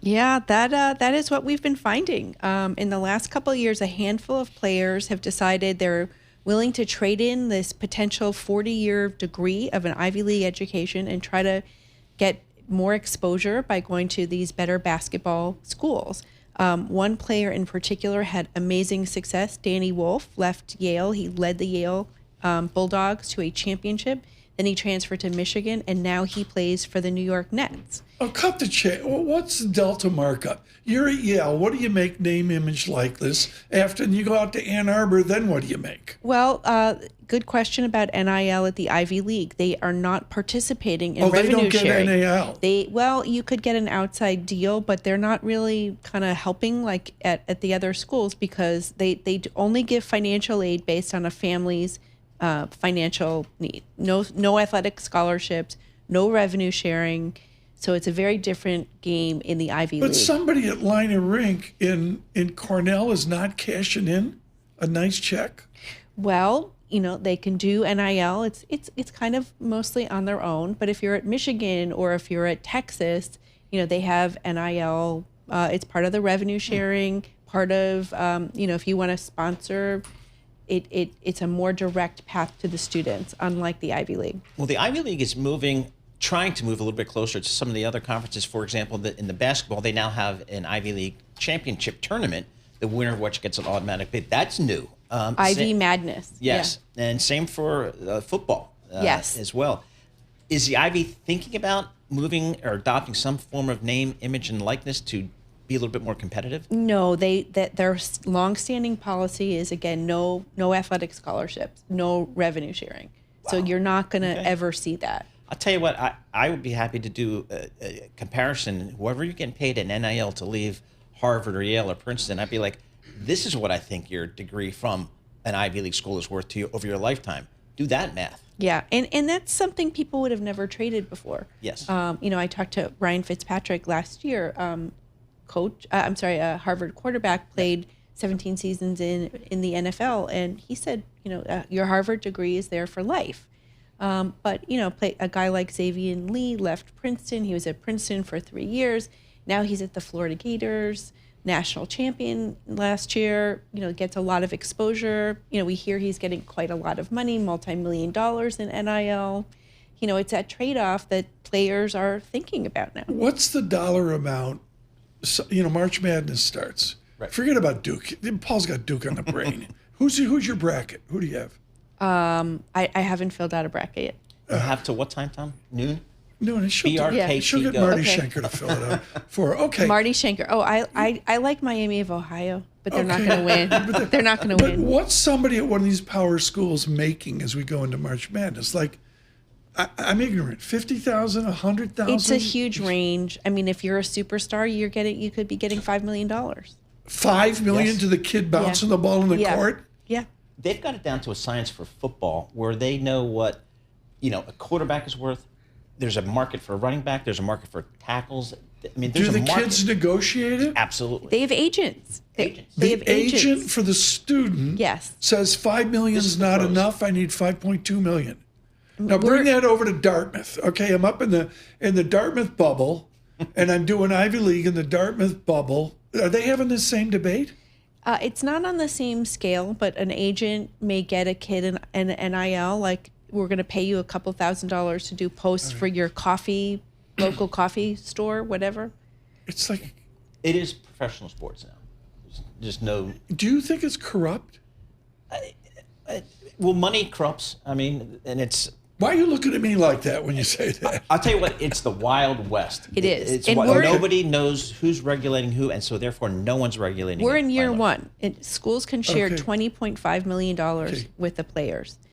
Yeah, that is what we've been finding. In the last couple of years, a handful of players have decided they're willing to trade in this potential 40-year degree of an Ivy League education and try to get more exposure by going to these better basketball schools. One player in particular had amazing success. Danny Wolf left Yale. He led the Yale Bulldogs to a championship. Then he transferred to Michigan, and now he plays for the New York Nets. Oh, cut the check. What's the delta markup? You're at Yale. What do you make name, image, likeness? After you go out to Ann Arbor, then what do you make? Well, good question about NIL at the Ivy League. They are not participating in revenue sharing. They don't get NIL. You could get an outside deal, but they're not really kind of helping like at the other schools because they only give financial aid based on a family's financial need. No athletic scholarships, no revenue sharing. So it's a very different game in the Ivy League. But somebody at Line and Rink in Cornell is not cashing in a nice check? Well, they can do NIL. It's kind of mostly on their own. But if you're at Michigan or if you're at Texas, they have NIL. It's part of the revenue sharing, part of, if you want to sponsor, it's a more direct path to the students, unlike the Ivy League. Well, the Ivy League is trying to move a little bit closer to some of the other conferences. For example, in the basketball, they now have an Ivy League championship tournament, the winner of which gets an automatic bid. That's new. Ivy Madness. Yes, yeah. And same for football yes. as well. Is the Ivy thinking about moving or adopting some form of name, image, and likeness to be a little bit more competitive? No, their longstanding policy is, again, no athletic scholarships, no revenue sharing. Wow. So you're not going to ever see that. I'll tell you what, I would be happy to do a comparison. Whoever you're getting paid in NIL to leave Harvard or Yale or Princeton, I'd be like, this is what I think your degree from an Ivy League school is worth to you over your lifetime. Do that math. Yeah, and that's something people would have never traded before. Yes. I talked to Ryan Fitzpatrick last year, Harvard quarterback, played 17 seasons in the NFL, and he said, your Harvard degree is there for life. But a guy like Xavier Lee left Princeton. He was at Princeton for 3 years. Now he's at the Florida Gators, national champion last year, gets a lot of exposure. We hear he's getting quite a lot of money, multi-million dollars in NIL. It's that trade-off that players are thinking about now. What's the dollar amount? March Madness starts. Right. Forget about Duke. Paul's got Duke on the brain. Who's your bracket? Who do you have? I haven't filled out a bracket yet. You have to what time, Tom? Noon? No, she'll get Marty Schenker to fill it out for her. Okay. Marty Schenker. Oh, I like Miami of Ohio, but they're not going to win. They're not going to win. But what's somebody at one of these power schools making as we go into March Madness? Like, I'm ignorant. 50,000, 100,000. It's a huge range. I mean, if you're a superstar, you could be getting $5 million. $5 million to the kid bouncing the ball in the court. Yeah. They've got it down to a science for football where they know what a quarterback is worth. There's a market for a running back. There's a market for tackles. I mean, there's Do the kids negotiate it? Absolutely. They have agents. They have agent agents. for the student says $5 million is not enough. I need $5.2 million. Now bring that over to Dartmouth. Okay, I'm up in the Dartmouth bubble, and I'm doing Ivy League in the Dartmouth bubble. Are they having the same debate? It's not on the same scale, but an agent may get a kid an NIL, like, we're going to pay you a couple $1,000s to do posts for your local coffee store, whatever. It's like... It is professional sports now. There's just no... Do you think it's corrupt? Well, money corrupts. I mean, and it's... Why are you looking at me like that when you say that? I'll tell you what, it's the Wild West. It is. It's nobody knows who's regulating who, and so therefore no one's regulating. We're in year one. Schools can share $20.5 million with the players.